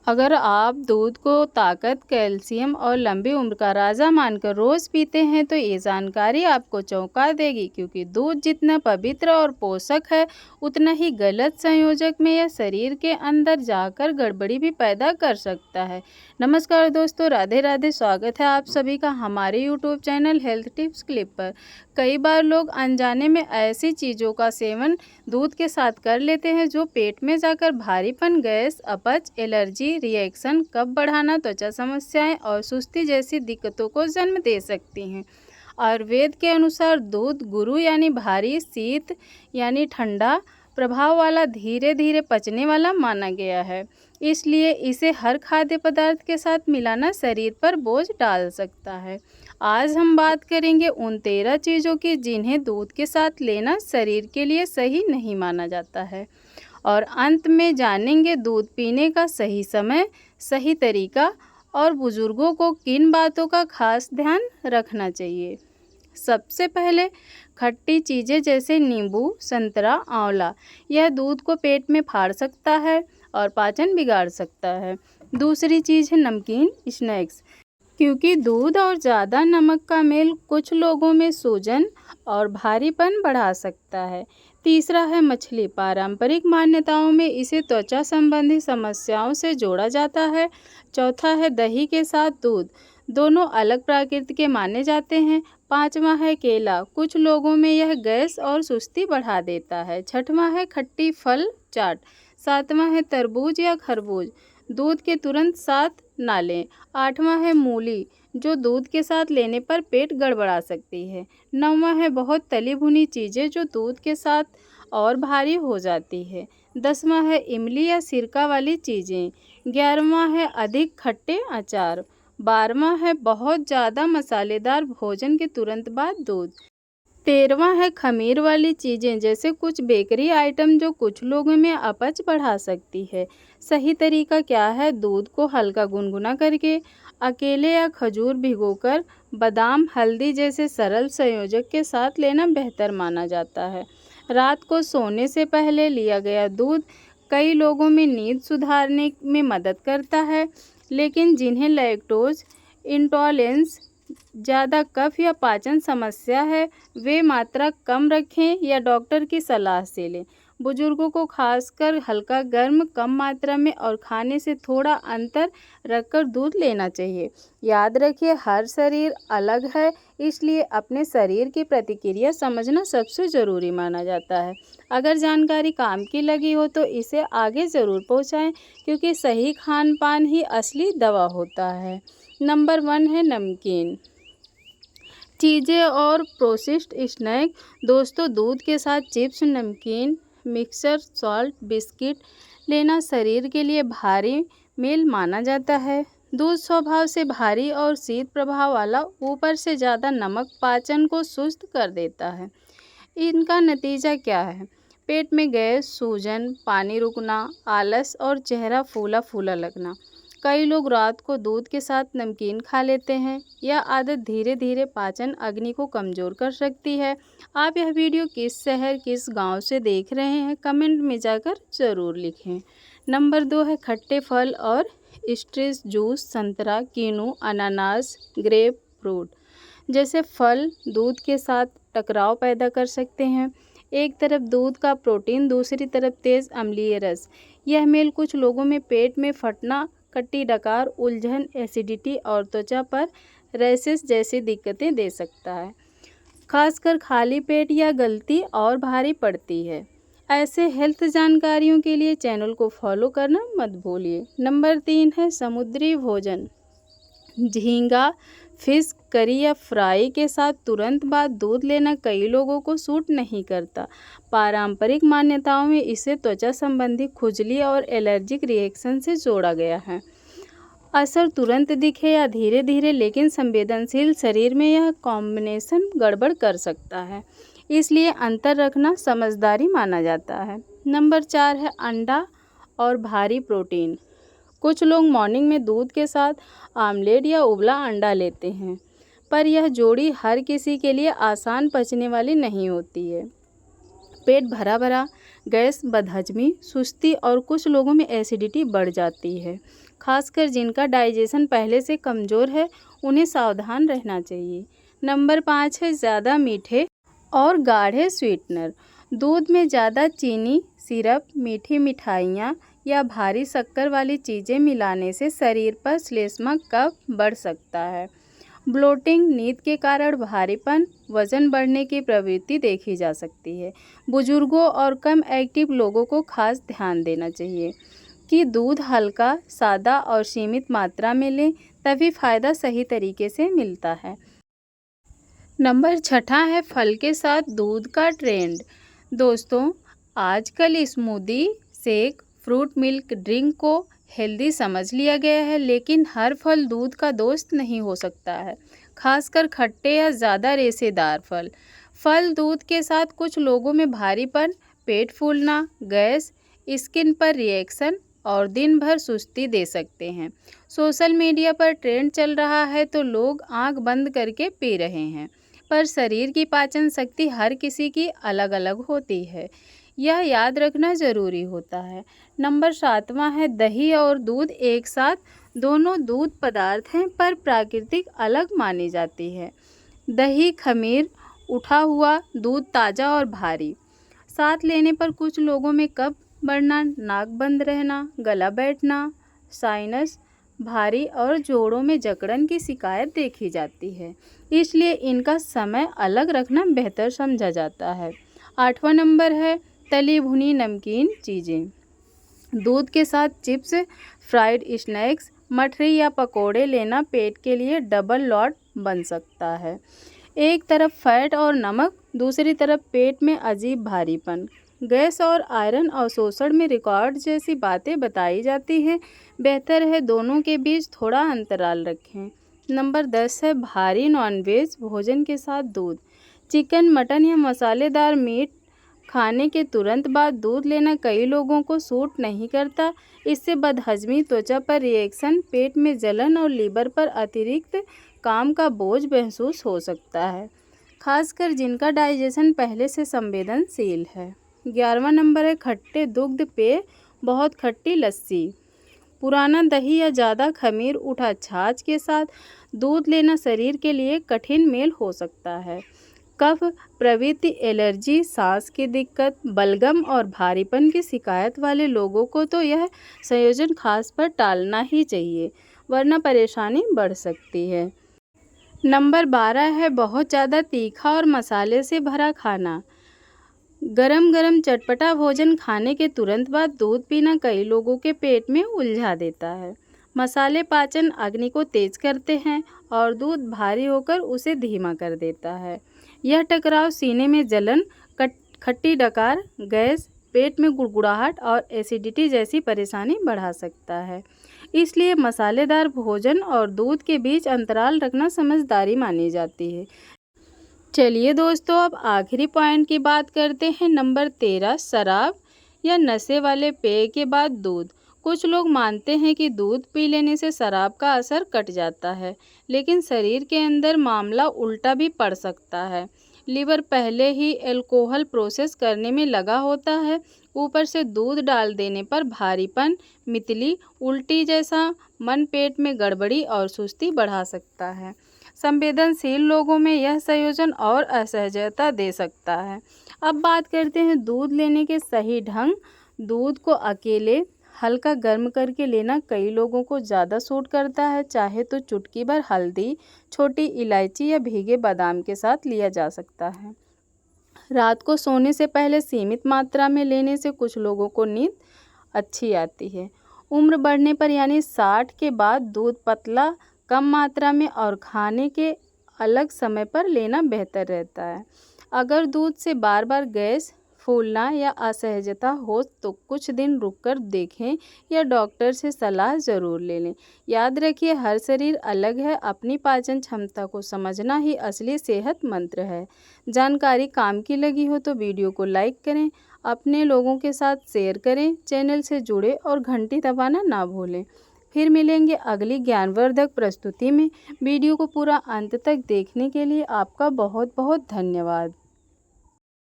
अगर आप दूध को ताकत, कैल्शियम और लंबी उम्र का राजा मानकर रोज़ पीते हैं तो ये जानकारी आपको चौंका देगी, क्योंकि दूध जितना पवित्र और पोषक है, उतना ही गलत संयोजक में यह शरीर के अंदर जाकर गड़बड़ी भी पैदा कर सकता है। नमस्कार दोस्तों, राधे राधे। स्वागत है आप सभी का हमारे YouTube channel health tips clip पर। कई बार लोग अनजाने में ऐसी चीज़ों का सेवन दूध के साथ कर लेते हैं जो पेट में जाकर भारीपन, गैस, अपच, एलर्जी रिएक्शन, कफ बढ़ाना, त्वचा समस्याएं और सुस्ती जैसी दिक्कतों को जन्म दे सकती हैं। आयुर्वेद के अनुसार दूध गुरु यानी भारी, शीत यानी ठंडा प्रभाव वाला, धीरे धीरे पचने वाला माना गया है। इसलिए इसे हर खाद्य पदार्थ के साथ मिलाना शरीर पर बोझ डाल सकता है। आज हम बात करेंगे उन 13 चीज़ों की जिन्हें दूध के साथ लेना शरीर के लिए सही नहीं माना जाता है। और अंत में जानेंगे दूध पीने का सही समय, सही तरीका और बुजुर्गों को किन बातों का खास ध्यान रखना चाहिए। सबसे पहले, खट्टी चीज़ें जैसे नींबू, संतरा, आंवला, यह दूध को पेट में फाड़ सकता है और पाचन बिगाड़ सकता है। दूसरी चीज़ है नमकीन स्नैक्स, क्योंकि दूध और ज़्यादा नमक का मेल कुछ लोगों में सूजन और भारीपन बढ़ा सकता है। तीसरा है मछली। पारंपरिक मान्यताओं में इसे त्वचा संबंधी समस्याओं से जोड़ा जाता है। चौथा है दही के साथ दूध, दोनों अलग प्रकृति के माने जाते हैं। पांचवा है केला, कुछ लोगों में यह गैस और सुस्ती बढ़ा देता है। छठवां है खट्टी फल चाट। सातवां है तरबूज या खरबूज, दूध के तुरंत साथ ना लें। आठवां है मूली, जो दूध के साथ लेने पर पेट गड़बड़ा सकती है। नौवां है बहुत तली भुनी चीज़ें जो दूध के साथ और भारी हो जाती है। 10वां है इमली या सिरका वाली चीज़ें। 11वां है अधिक खट्टे अचार। 12वां है बहुत ज़्यादा मसालेदार भोजन के तुरंत बाद दूध। 13वां है खमीर वाली चीज़ें जैसे कुछ बेकरी आइटम जो कुछ लोगों में अपच बढ़ा सकती है। सही तरीका क्या है? दूध को हल्का गुनगुना करके अकेले या खजूर भिगोकर बादाम, हल्दी जैसे सरल संयोजक के साथ लेना बेहतर माना जाता है। रात को सोने से पहले लिया गया दूध कई लोगों में नींद सुधारने में मदद करता है, लेकिन जिन्हें लैक्टोज इंटॉलरेंस, ज़्यादा कफ या पाचन समस्या है, वे मात्रा कम रखें या डॉक्टर की सलाह से लें। बुजुर्गों को खासकर हल्का गर्म, कम मात्रा में और खाने से थोड़ा अंतर रखकर दूध लेना चाहिए। याद रखिए, हर शरीर अलग है, इसलिए अपने शरीर की प्रतिक्रिया समझना सबसे ज़रूरी माना जाता है। अगर जानकारी काम की लगी हो तो इसे आगे ज़रूर पहुंचाएं, क्योंकि सही खान पान ही असली दवा होता है। नंबर 1 है नमकीन चीज़ें और प्रोसेस्ड स्नैक। दोस्तों, दूध के साथ चिप्स, नमकीन, मिक्सर, सॉल्ट, बिस्किट लेना शरीर के लिए भारी मेल माना जाता है। दूध स्वभाव से भारी और शीत प्रभाव वाला, ऊपर से ज़्यादा नमक पाचन को सुस्त कर देता है। इनका नतीजा क्या है? पेट में गैस, सूजन, पानी रुकना, आलस और चेहरा फूला फूला लगना। कई लोग रात को दूध के साथ नमकीन खा लेते हैं। यह आदत धीरे धीरे पाचन अग्नि को कमज़ोर कर सकती है। आप यह वीडियो किस शहर, किस गांव से देख रहे हैं, कमेंट में जाकर ज़रूर लिखें। नंबर 2 है खट्टे फल और स्ट्रेस जूस। संतरा, कीनू, अनानास, ग्रेप फ्रूट जैसे फल दूध के साथ टकराव पैदा कर सकते हैं। एक तरफ दूध का प्रोटीन, दूसरी तरफ तेज़ अम्लीय रस। यह मेल कुछ लोगों में पेट में फटना, खट्टी डकार, उलझन, एसिडिटी और त्वचा पर रैशेस जैसी दिक्कतें दे सकता है। खासकर खाली पेट या गलती और भारी पड़ती है। ऐसे हेल्थ जानकारियों के लिए चैनल को फॉलो करना मत भूलिए। नंबर 3 है समुद्री भोजन। झींगा, फिश करी या फ्राई के साथ तुरंत बाद दूध लेना कई लोगों को सूट नहीं करता। पारंपरिक मान्यताओं में इसे त्वचा संबंधी खुजली और एलर्जिक रिएक्शन से जोड़ा गया है। असर तुरंत दिखे या धीरे धीरे, लेकिन संवेदनशील शरीर में यह कॉम्बिनेशन गड़बड़ कर सकता है। इसलिए अंतर रखना समझदारी माना जाता है। नंबर 4 है अंडा और भारी प्रोटीन। कुछ लोग मॉर्निंग में दूध के साथ आमलेट या उबला अंडा लेते हैं, पर यह जोड़ी हर किसी के लिए आसान पचने वाली नहीं होती है। पेट भरा भरा, गैस, बदहजमी, सुस्ती और कुछ लोगों में एसिडिटी बढ़ जाती है। खासकर जिनका डाइजेशन पहले से कमज़ोर है, उन्हें सावधान रहना चाहिए। नंबर 5 है ज़्यादा मीठे और गाढ़े स्वीटनर। दूध में ज़्यादा चीनी, सिरप, मीठी मिठाइयाँ या भारी शक्कर वाली चीज़ें मिलाने से शरीर पर श्लेष्मक कफ बढ़ सकता है। ब्लोटिंग, नींद के कारण भारीपन, वजन बढ़ने की प्रवृत्ति देखी जा सकती है। बुजुर्गों और कम एक्टिव लोगों को खास ध्यान देना चाहिए कि दूध हल्का, सादा और सीमित मात्रा में लें, तभी फ़ायदा सही तरीके से मिलता है। नंबर 6 है फल के साथ दूध का ट्रेंड। दोस्तों, आजकल smoothie, shake, fruit milk drink को हेल्दी समझ लिया गया है, लेकिन हर फल दूध का दोस्त नहीं हो सकता है, खासकर खट्टे या ज़्यादा रेशेदार फल। फल दूध के साथ कुछ लोगों में भारीपन, पेट फूलना, गैस, स्किन पर रिएक्शन और दिन भर सुस्ती दे सकते हैं। सोशल मीडिया पर ट्रेंड चल रहा है तो लोग आंख बंद करके पी रहे हैं, पर शरीर की पाचन शक्ति हर किसी की अलग अलग होती है, यह याद रखना ज़रूरी होता है। नंबर 7वां है दही और दूध एक साथ। दोनों दूध पदार्थ हैं, पर प्राकृतिक अलग मानी जाती है। दही खमीर उठा हुआ, दूध ताज़ा और भारी। साथ लेने पर कुछ लोगों में कफ बढ़ना, नाक बंद रहना, गला बैठना, साइनस, भारी और जोड़ों में जकड़न की शिकायत देखी जाती है, इसलिए इनका समय अलग रखना बेहतर समझा जाता है। 8वां नंबर है तली भुनी नमकीन चीज़ें। दूध के साथ चिप्स, फ्राइड स्नैक्स, मठरी या पकोड़े लेना पेट के लिए डबल लॉट बन सकता है। एक तरफ फैट और नमक, दूसरी तरफ पेट में अजीब भारीपन, गैस और आयरन अवशोषण में रिकॉर्ड जैसी बातें बताई जाती हैं। बेहतर है दोनों के बीच थोड़ा अंतराल रखें। नंबर 10 है भारी नॉनवेज भोजन के साथ दूध। चिकन, मटन या मसालेदार मीट खाने के तुरंत बाद दूध लेना कई लोगों को सूट नहीं करता। इससे बदहजमी, त्वचा पर रिएक्शन, पेट में जलन और लीवर पर अतिरिक्त काम का बोझ महसूस हो सकता है, खासकर जिनका डाइजेशन पहले से संवेदनशील है। 11वां नंबर है खट्टे दुग्ध पेय, बहुत खट्टी लस्सी। पुराना दही या ज़्यादा खमीर उठा छाछ के साथ दूध लेना शरीर के लिए कठिन मेल हो सकता है। कफ प्रवृत्ति, एलर्जी, सांस की दिक्कत, बलगम और भारीपन की शिकायत वाले लोगों को तो यह संयोजन खास पर टालना ही चाहिए, वरना परेशानी बढ़ सकती है। नंबर 12 है बहुत ज़्यादा तीखा और मसाले से भरा खाना। गरम गरम चटपटा भोजन खाने के तुरंत बाद दूध पीना कई लोगों के पेट में उलझा देता है। मसाले पाचन अग्नि को तेज करते हैं और दूध भारी होकर उसे धीमा कर देता है। यह टकराव सीने में जलन, खट्टी डकार, गैस, पेट में गुड़गुड़ाहट और एसिडिटी जैसी परेशानी बढ़ा सकता है। इसलिए मसालेदार भोजन और दूध के बीच अंतराल रखना समझदारी मानी जाती है। चलिए दोस्तों, अब आखिरी पॉइंट की बात करते हैं। नंबर 13 शराब या नशे वाले पेय के बाद दूध। कुछ लोग मानते हैं कि दूध पी लेने से शराब का असर कट जाता है, लेकिन शरीर के अंदर मामला उल्टा भी पड़ सकता है। लीवर पहले ही अल्कोहल प्रोसेस करने में लगा होता है, ऊपर से दूध डाल देने पर भारीपन, मितली, उल्टी जैसा मन, पेट में गड़बड़ी और सुस्ती बढ़ा सकता है। संवेदनशील लोगों में यह संयोजन और असहजता दे सकता है। अब बात करते हैं दूध लेने के सही ढंग। दूध को अकेले हल्का गर्म करके लेना कई लोगों को ज़्यादा सूट करता है। चाहे तो चुटकी भर हल्दी, छोटी इलायची या भीगे बादाम के साथ लिया जा सकता है। रात को सोने से पहले सीमित मात्रा में लेने से कुछ लोगों को नींद अच्छी आती है। उम्र बढ़ने पर यानी 60 के बाद दूध पतला, कम मात्रा में और खाने के अलग समय पर लेना बेहतर रहता है। अगर दूध से बार बार गैस, फूलना या असहजता हो तो कुछ दिन रुककर देखें या डॉक्टर से सलाह ज़रूर ले लें। याद रखिए, हर शरीर अलग है, अपनी पाचन क्षमता को समझना ही असली सेहत मंत्र है। जानकारी काम की लगी हो तो वीडियो को लाइक करें, अपने लोगों के साथ शेयर करें, चैनल से जुड़े और घंटी दबाना ना भूलें। फिर मिलेंगे अगली ज्ञानवर्धक प्रस्तुति में। वीडियो को पूरा अंत तक देखने के लिए आपका बहुत बहुत धन्यवाद।